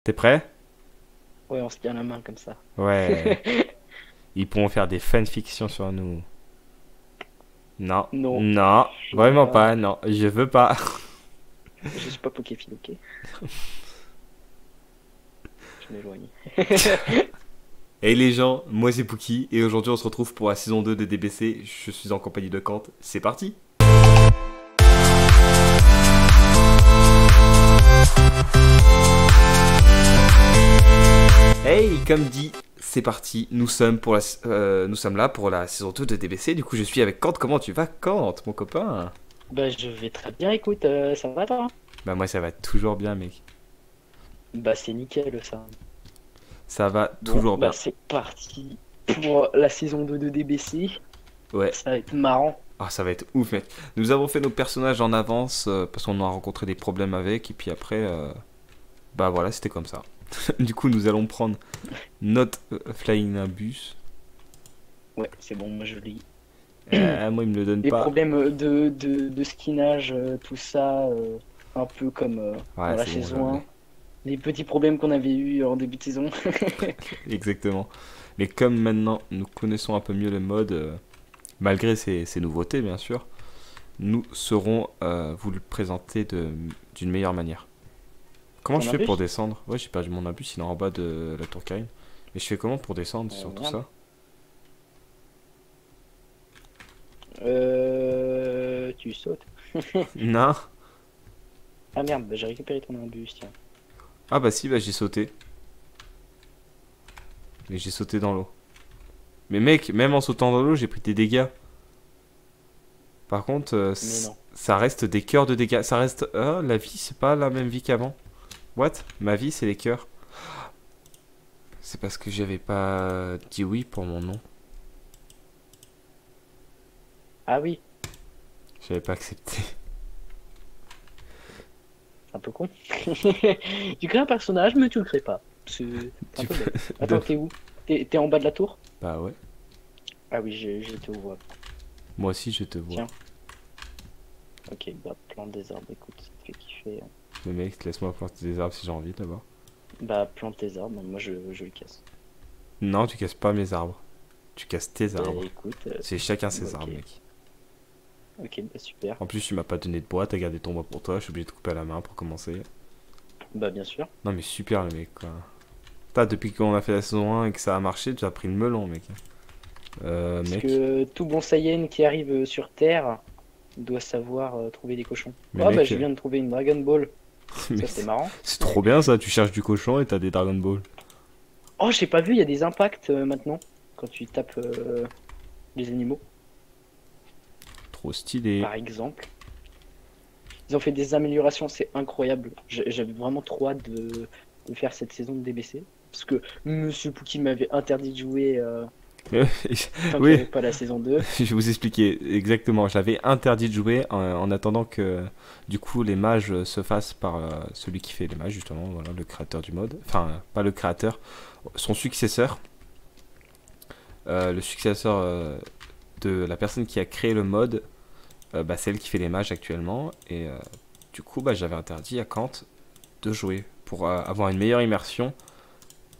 T'es prêt? Ouais, on se tient la main comme ça. Ouais. Ils pourront faire des fanfictions sur nous. Non. Non, Non. je veux Vraiment pas. pas. Non. Je veux pas. Je suis pas Pokéfil, ok? Je m'éloigne. Et les gens, moi c'est Pookie. Et aujourd'hui on se retrouve pour la saison 2 de DBC. Je suis en compagnie de Kant. C'est parti. Hey, comme dit, c'est parti. Nous sommes là pour la saison 2 de DBC. Du coup, je suis avec Kant. Comment tu vas, Kant, mon copain? Bah, je vais très bien, écoute, ça va toi? Bah, moi, ça va toujours bien, mec. Bah, c'est nickel ça. Ça va Bon, toujours bah, bien. c'est parti pour la saison 2 de DBC. Ouais. Ça va être marrant. Ah, ça va être ouf, mec. Nous avons fait nos personnages en avance parce qu'on a rencontré des problèmes avec. Et puis après, bah voilà, c'était comme ça. Du coup, nous allons prendre notre Flying Nimbus. Ouais, c'est bon, moi je lis. Moi, il me le donne Les pas. problèmes de skinage, tout ça, un peu comme Ouais, dans la c'est bon, je saison l'ai. 1. Les petits problèmes qu'on avait eu en début de saison. Exactement. Mais comme maintenant, nous connaissons un peu mieux le mode, malgré ces nouveautés, bien sûr, nous saurons vous le présenter d'une meilleure manière. Comment Ton je fais pour imbus? descendre? Ouais, j'ai perdu mon Nimbus, il est en bas de la tour Karine. Mais je fais comment pour descendre sur tout Merde. ça? Tu sautes. Non. Ah merde, bah, j'ai récupéré ton imbus, tiens. Ah bah si, bah j'ai sauté. Mais j'ai sauté dans l'eau. Mais mec, même en sautant dans l'eau, j'ai pris des dégâts. Par contre, Mais non. ça reste des cœurs de dégâts. Ça reste... Ah, la vie, c'est pas la même vie qu'avant. What? Ma vie, c'est les cœurs. C'est parce que j'avais pas dit oui pour mon nom. Ah oui, J'avais pas accepté. c'est un peu con. Tu crées un personnage, mais tu le crées pas. C'est un Tu peu peux... bête. Attends, t'es où? T'es en bas de la tour? Bah ouais. Ah oui, je te vois. Moi aussi, je te vois. Tiens, ok, bah plante des arbres, écoute, ça te fait kiffer, hein. Mais mec, laisse-moi planter des arbres si j'ai envie d'abord. Bah plante tes arbres, moi je le casse. Non, tu casses pas mes arbres. Tu casses tes Bah arbres. écoute, C'est chacun bah, ses ok, arbres, mec. ok, bah super. En plus, tu m'as pas donné de bois, t'as gardé ton bois pour toi, je suis obligé de couper à la main pour commencer. Bah bien sûr. Non, mais super le mec, quoi. Putain, depuis qu'on a fait la saison 1 et que ça a marché, tu as pris le melon, mec. Parce Mec. que tout bon Saiyan qui arrive sur Terre doit savoir trouver des cochons. Mais Oh bah mec, je viens de trouver une Dragon Ball. mais Ça c'est marrant. c'est trop bien ça, tu cherches du cochon et t'as des Dragon Ball. Oh, j'ai pas vu, il y a des impacts maintenant quand tu tapes les animaux, Trop stylé. par exemple. Ils ont fait des améliorations, c'est incroyable. J'avais vraiment trop hâte de faire cette saison de DBC. Parce que Monsieur Pookie m'avait interdit de jouer tant qu'il n'y Oui, avait pas la saison 2. je vais vous expliquer exactement. J'avais interdit de jouer en attendant que du coup les mages se fassent par celui qui fait les mages, justement, voilà, le créateur du mode. Enfin, pas le créateur, son successeur. Le successeur de la personne qui a créé le mode, bah, c'est elle qui fait les mages actuellement. Et du coup, bah, j'avais interdit à Kant de jouer pour avoir une meilleure immersion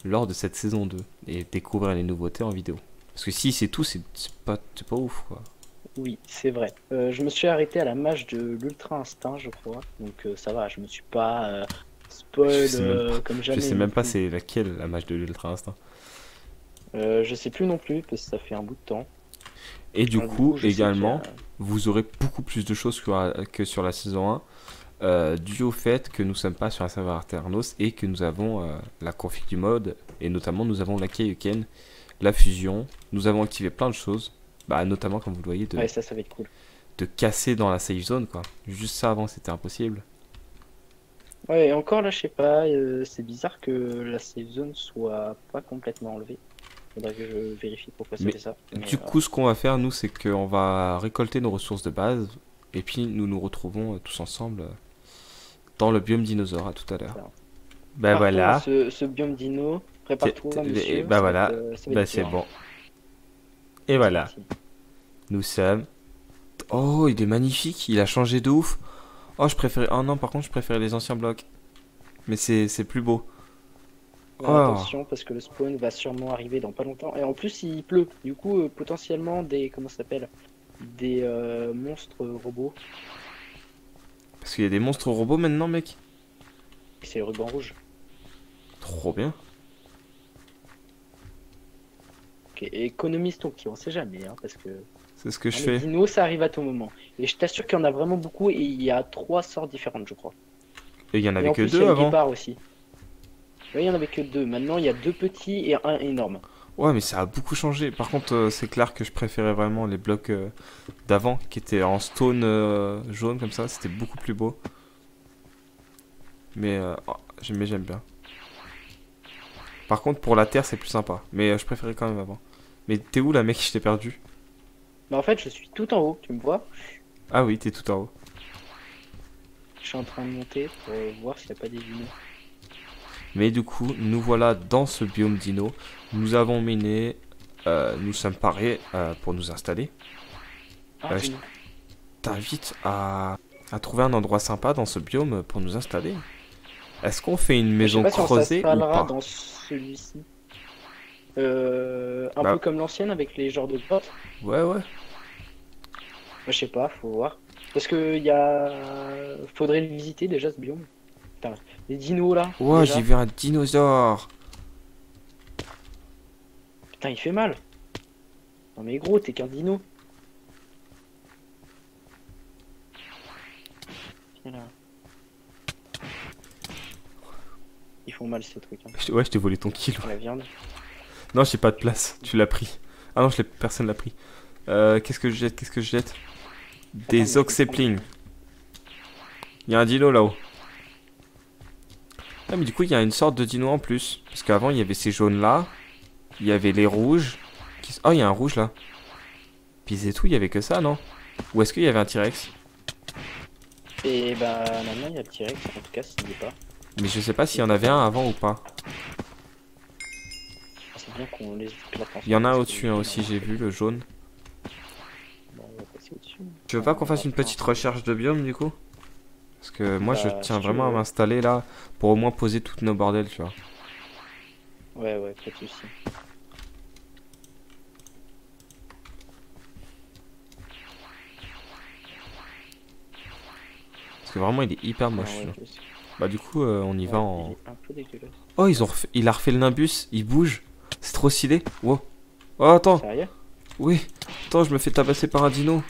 lors de cette saison 2 et découvrir les nouveautés en vidéo. Parce que si c'est tout, c'est pas ouf quoi. Oui, c'est vrai. Je me suis arrêté à la mage de l'Ultra Instinct, je crois. Donc ça va, je me suis pas Je spoil sais même pas, comme je jamais sais non même pas plus. c'est laquelle la match de l'Ultra Instinct. Je sais plus non plus, parce que ça fait un bout de temps. Et du Donc, du coup, coup, je sais qu'il y également, a... vous aurez beaucoup plus de choses que sur la saison 1, dû au fait que nous sommes pas sur un serveur Alternos et que nous avons la config du mode, et notamment nous avons la Kaioken, la fusion, nous avons activé plein de choses, bah, notamment comme vous le voyez, Ouais, ça va être cool. de casser dans la safe zone quoi. Juste ça avant c'était impossible. Ouais, et encore là, je sais pas, c'est bizarre que la safe zone soit pas complètement enlevée. Faudrait que je vérifie pourquoi ça Mais fait ça. Mais du coup ce qu'on va faire nous c'est qu'on va récolter nos ressources de base et puis nous nous retrouvons tous ensemble dans le biome dinosaure à tout à l'heure. voilà. Bah Partons dans voilà. ce biome dino. Prépare-toi, Et monsieur, bah voilà. ça va Bah être c'est dur. bon. Et C'est voilà. parti. Nous sommes. Oh il est magnifique. Il a changé de ouf. Oh je préférais. Oh non par contre je préférais les anciens blocs. Mais c'est plus beau. Alors, attention, parce que le spawn va sûrement arriver dans pas longtemps. Et en plus, il pleut. Du coup, potentiellement, des... Comment ça s'appelle? Des monstres robots. Parce qu'il y a des monstres robots maintenant, mec. C'est le ruban rouge. Trop bien. Ok, et économise ton qui on sait jamais, hein, parce que... C'est ce que je Les fais. dinos, ça arrive à tout moment. Et je t'assure qu'il y en a vraiment beaucoup et il y a 3 sortes différentes, je crois. Et il y en Et avait en que plus, il y deux a le avant. guépard aussi. Oui, il y en avait que 2. Maintenant, il y a 2 petits et un énorme. Ouais, mais ça a beaucoup changé. Par contre, c'est clair que je préférais vraiment les blocs d'avant qui étaient en stone jaune comme ça. C'était beaucoup plus beau. Mais j'aime bien. Par contre, pour la terre, c'est plus sympa. Mais je préférais quand même avant. Mais t'es où là, mec? Je t'ai perdu. Mais en fait, je suis tout en haut, tu me vois? Ah oui, t'es tout en haut. Je suis en train de monter pour voir s'il n'y a pas des dinos. Mais du coup, nous voilà dans ce biome dino. Nous avons miné. Nous sommes parés pour nous installer. Ah, je t'invite à trouver un endroit sympa dans ce biome pour nous installer. Est-ce qu'on fait une maison creusée ou pas? dans celui-ci. Un peu comme l'ancienne avec les genres de grottes. Ouais, ouais. Je sais pas, faut voir. Parce que il y a... Faudrait le visiter déjà ce biome. Putain, les dinos là. Ouais, déjà. j'ai vu un dinosaure. Putain, il fait mal. Non mais gros, t'es qu'un dino. Viens là. Ils font mal ces trucs. Hein. Ouais, je t'ai volé ton kill. La viande. Non, j'ai pas de place. Tu l'as pris. Ah non, personne l'a pris. Qu'est-ce que je jette? Qu'est-ce que je jette? Des oxeplings. Il y a un dino là-haut. Ah, mais du coup, il y a une sorte de dino en plus. Parce qu'avant, il y avait ces jaunes là. Il y avait les rouges. Oh, il y a un rouge là. Puis c'est tout, il y avait que ça, non? Ou est-ce qu'il y avait un T-Rex? Et bah maintenant il y a le T-Rex, en tout cas s'il n'y est pas. Mais je sais pas s'il y en avait un avant ou pas. C'est bien qu'on les éclate ensemble. Il y en a un au-dessus hein, aussi, j'ai vu le jaune. Bon, on va passer au-dessus. Tu veux pas qu'on fasse une petite recherche de biome du coup? Parce que moi je tiens si vraiment à m'installer là pour au moins poser toutes nos bordels, tu vois. Ouais, ouais, pas de soucis. Parce que vraiment il est hyper moche. Ah, ouais, bah du coup on y va en... Il est un peu dégueulasse. Oh il a refait le Nimbus, il bouge. C'est trop stylé. Wow. Oh attends. Sérieux? Oui. Attends, je me fais tabasser par un dino.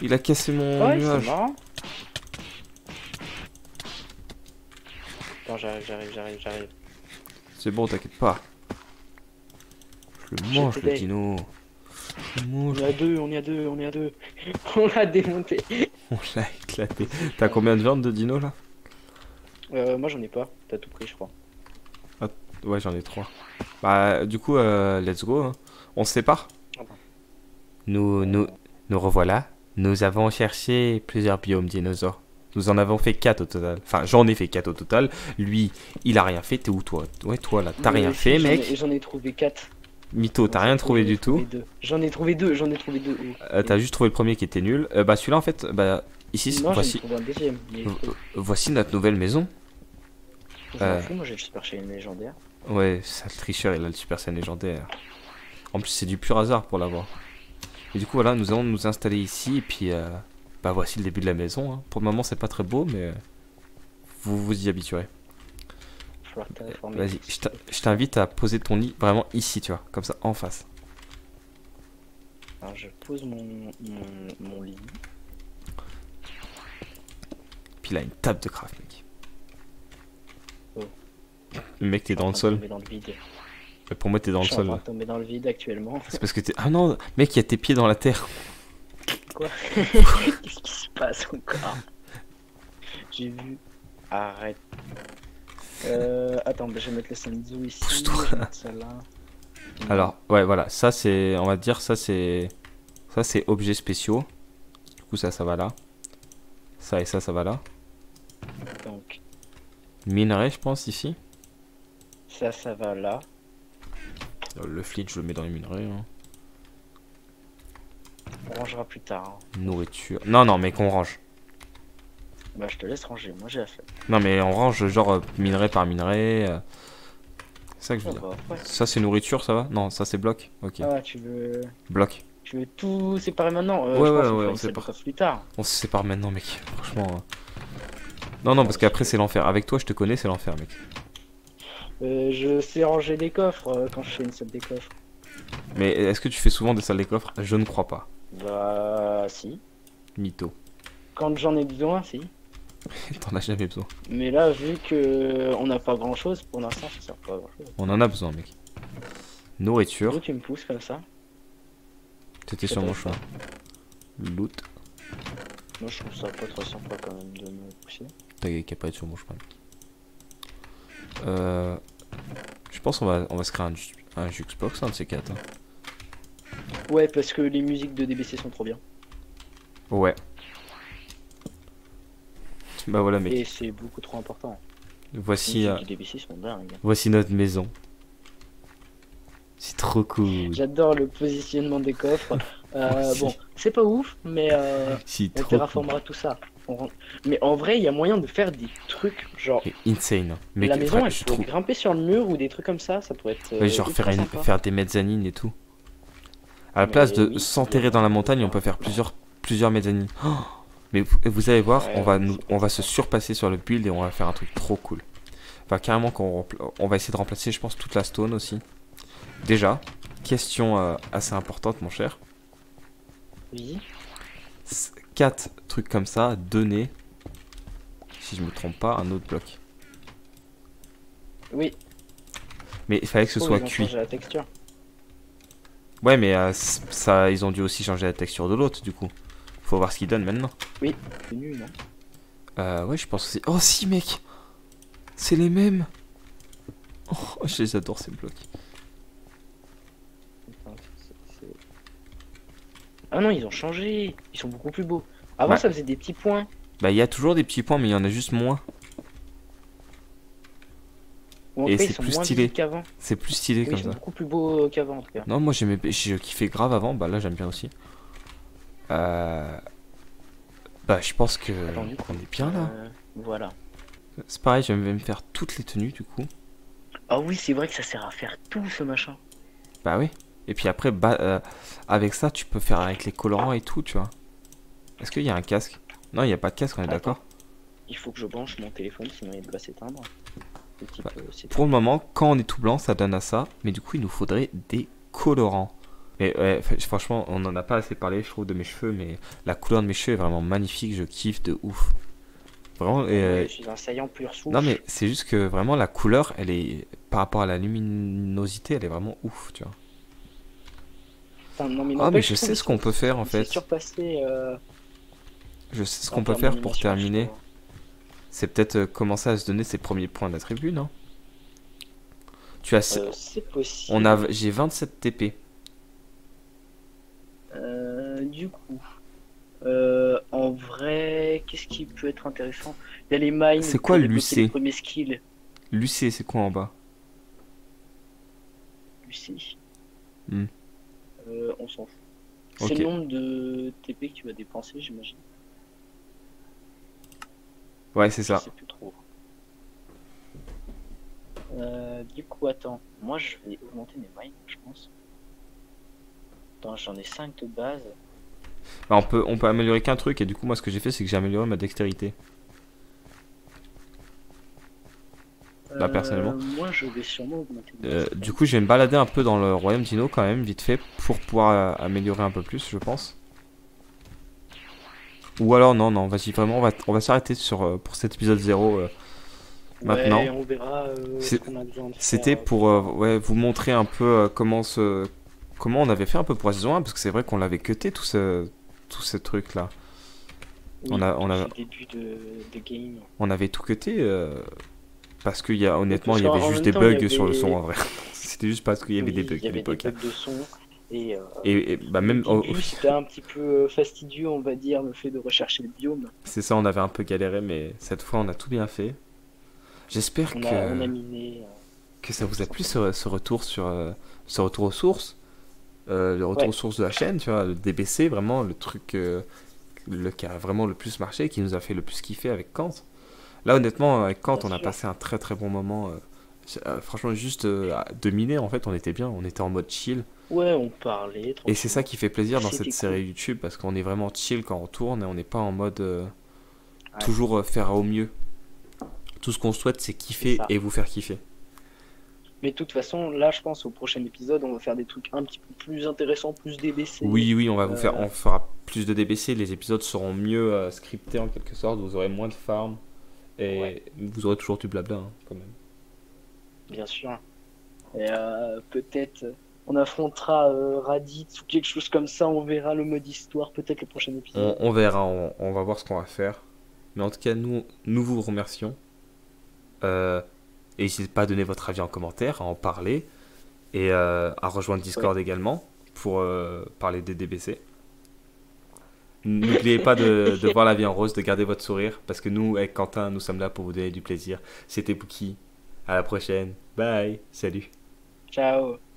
Il a cassé mon nuage. C'est marrant. Attends, j'arrive. C'est bon, t'inquiète pas. Je le mange le dino. On est à deux. On l'a démonté. On l'a éclaté. T'as combien de viande de dino là? Moi j'en ai pas. T'as tout pris, je crois. Ah, ouais, j'en ai 3. Bah, du coup, let's go. Hein. On se sépare? Nous revoilà. Nous avons cherché plusieurs biomes dinosaures. Nous en avons fait 4 au total. Enfin, j'en ai fait 4 au total. Lui, il a rien fait. T'es où toi? Ouais, toi là, t'as rien fait, mec. J'en ai trouvé 4. Mytho, t'as rien trouvé du tout. J'en ai trouvé 2. T'as juste trouvé le premier qui était nul. Bah, celui-là, en fait, bah, ici, non, voici. Un deuxième, voici notre nouvelle maison. Moi, j'ai le Super Saiyan légendaire. Ouais, ça le tricheur, il a le Super Saiyan légendaire. En plus, c'est du pur hasard pour l'avoir. Et du coup, voilà, nous allons nous installer ici. Et puis, bah, voici le début de la maison. Hein. Pour le moment, c'est pas très beau, mais vous vous y habituerez. Vas-y, je t'invite à poser ton lit vraiment ici, tu vois, comme ça, en face. Alors, je pose mon lit. Puis là, une table de craft, mec. Oh. Le mec, t'es dans le sol. Dans le vide. Pour moi, t'es dans le sol. Je suis tomber dans le vide actuellement. C'est parce que t'es... Ah non, mec, il y a tes pieds dans la terre. Quoi? Qu'est-ce qui se passe encore? J'ai vu. Arrête. Attends, bah, je vais mettre le Sanzu ici. Pousse-toi. Je vais mettre ça là. Alors, ouais, voilà, ça c'est, on va dire, ça c'est objets spéciaux. Du coup, ça va là. Ça et ça va là. Donc. Minerai, je pense, ici. Ça va là. Le flit, je le mets dans les minerais. Hein. On rangera plus tard. Hein. Nourriture. Non, mais qu'on range. Bah, je te laisse ranger, moi j'ai la flemme. Non, mais on range genre minerai par minerai. C'est ça que je veux Ça dire. va, ouais. Ça, c'est nourriture, ça va? Non, ça, c'est bloc. Ok. Ah, Bloc. tu veux tout séparer maintenant? Ouais, Je pense ouais, qu'on ouais, fera on une sépare. séparation plus tard. On se sépare maintenant, mec. Franchement. Non, non, parce qu'après, c'est l'enfer. Avec toi, je te connais, c'est l'enfer, mec. Je sais ranger des coffres quand je fais une salle des coffres. Mais est-ce que tu fais souvent des salles des coffres? Je ne crois pas. Bah, si. Mytho. Quand j'en ai besoin, si. T'en as jamais besoin. Mais là, vu que on n'a pas grand chose, pour l'instant, ça sert pas à grand chose. On en a besoin, mec. Nourriture. D'où tu me pousses comme ça? T'étais sur mon chemin. Loot. Moi, je trouve ça pas très sympa quand même de me pousser. T'as qu'à pas être sur mon chemin. Je pense qu'on va se créer un Juxbox, un de ces quatre. Hein. Ouais, parce que les musiques de DBC sont trop bien. Ouais. Bah voilà, mec. Et c'est beaucoup trop important. Les Voici, musiques du DBC sont dingues. voici notre maison. C'est trop cool. J'adore le positionnement des coffres. Aussi. Bon, c'est pas ouf, mais C'est on trop cool. terraformera tout ça. Mais en vrai, il y a moyen de faire des trucs genre. C'est insane. Mais La maison, elle je pourrait trouve. grimper sur le mur ou des trucs comme ça pourrait être. Ouais, genre ultra sympa. faire des mezzanines et tout. À la Mais place de oui, s'enterrer dans la montagne, on peut faire plusieurs mezzanines. Oh, mais vous allez voir, Ouais, on va se surpasser sur le build et on va faire un truc trop cool. Enfin, carrément, on va essayer de remplacer, je pense, toute la stone aussi. Déjà, question assez importante, mon cher. Oui. 4 trucs comme ça, donner, si je me trompe pas, un autre bloc. Oui. Mais il fallait que ce Oh, soit ils ont cuit. changé la texture. Ouais, mais ça, ils ont dû aussi changer la texture de l'autre, du coup. Faut voir ce qu'ils donnent maintenant. C'est nul, non? Ouais, je pense que c'est... Oh si, mec! C'est les mêmes! Oh, je les adore, ces blocs. Attends, Ah non, ils ont changé. Ils sont beaucoup plus beaux. Avant, Ouais. ça faisait des petits points. Bah, il y a toujours des petits points, mais il y en a juste moins. Ou en Et tout cas, c'est ils sont plus moins stylé. visibles qu'avant. C'est plus stylé Oui, comme ils sont ça. beaucoup plus beaux qu'avant, en tout cas. Non, moi, je kiffais grave avant. Bah, là, j'aime bien aussi. Bah, je pense que Attends, du coup, on est bien, là. Voilà. C'est pareil, je vais me faire toutes les tenues, du coup. Ah oui, c'est vrai que ça sert à faire tout ce machin. Bah oui. Et puis après, avec ça, tu peux faire avec les colorants et tout, tu vois. Est-ce qu'il y a un casque? Non, il n'y a pas de casque, on est Attends. d'accord. Il faut que je branche mon téléphone, sinon il va s'éteindre. Le type, c'est Pour le moment, quand on est tout blanc, ça donne à ça. Mais du coup, il nous faudrait des colorants. Mais ouais, franchement, on n'en a pas assez parlé, je trouve, de mes cheveux. Mais la couleur de mes cheveux est vraiment magnifique. Je kiffe de ouf. Vraiment. Je suis un saillant pur souche. Non, mais c'est juste que vraiment, la couleur, elle est. Par rapport à la luminosité, elle est vraiment ouf, tu vois. Putain, non, mais Ah, mais n'empêche, je trouve sais ce qu'on peut faire en il s'est fait. surpassé. Je sais ce en qu'on peut termes faire pour d'animation, je terminer. trouve. C'est peut-être commencer à se donner ses premiers points d'attribut, non? Tu as. C'est possible. J'ai 27 TP. Du coup, en vrai, qu'est-ce qui peut être intéressant? Il y a les mines. C'est quoi pour débloquer l'UC? les premiers skills. L'UC, c'est quoi en bas? Lucie. Hmm. On s'en fout. Ok. C'est le nombre de TP que tu vas dépenser, j'imagine. Ouais, c'est Je ça. sais plus trop. Du coup, attends. Moi, je vais augmenter mes mines, je pense. Attends, j'en ai 5 de base. Bah, on peut améliorer qu'un truc, et du coup, moi, ce que j'ai fait, c'est que j'ai amélioré ma dextérité. Bah, personnellement. Moi, je vais sûrement augmenter mes Du coup, je vais me balader un peu dans le royaume Dino, quand même, vite fait, pour pouvoir améliorer un peu plus, je pense. Ou alors, non, non, vas-y, vraiment, on va s'arrêter pour cet épisode 0 maintenant. Ouais, on verra ce qu'on a besoin de faire. C'était pour ouais, vous montrer un peu comment on avait fait un peu pour la saison 1, parce que c'est vrai qu'on l'avait cuté tout ce truc là. Oui, on a le début de game. On avait tout cuté parce qu'il y a honnêtement, Parce il y avait qu'en juste même des temps, il y bugs sur le avait- son en vrai. C'était juste parce qu'il y avait Oui, des bugs il y à avait des l'époque. bugs de son. Et, Et bah même au début, c'était un petit peu fastidieux, on va dire, le fait de rechercher le biome. c'est ça, on avait un peu galéré, mais cette fois on a tout bien fait. J'espère On a miné. que ça vous a plu ce retour ce retour aux sources, le retour Ouais. aux sources de la chaîne, tu vois, le DBC, vraiment le truc qui a vraiment le plus marché, qui nous a fait le plus kiffer avec Kant. Là honnêtement avec Kant Bien on a sûr. passé un très très bon moment Franchement, juste à dominer, en fait, on était bien. On était en mode chill. Ouais, on parlait Et c'est ça tranquillement. qui fait plaisir dans cette C'était cool. série YouTube parce qu'on est vraiment chill quand on tourne et on n'est pas en mode Ouais, toujours faire au mieux. Tout ce qu'on souhaite, c'est c'est kiffer ça. et vous faire kiffer. Mais de toute façon, là, je pense au prochain épisode, on va faire des trucs un petit peu plus intéressants, plus DBC. Oui, oui, on va vous faire, Euh, on fera plus de DBC. Les épisodes seront mieux scriptés en quelque sorte. Vous aurez moins de farm ouais, et vous aurez toujours du blabla hein, quand même. bien sûr. Et peut-être on affrontera Raditz ou quelque chose comme ça, on verra le mode histoire, peut-être le prochain épisode. On verra, on va voir ce qu'on va faire. Mais en tout cas, nous vous remercions. Euh, et n'hésitez pas à donner votre avis en commentaire, à en parler et à rejoindre Ouais. Discord également pour parler des DBC. N'oubliez pas de voir la vie en rose, de garder votre sourire, parce que nous, avec Quentin, nous sommes là pour vous donner du plaisir. C'était Pookie. À la prochaine. Bye. Salut. Ciao.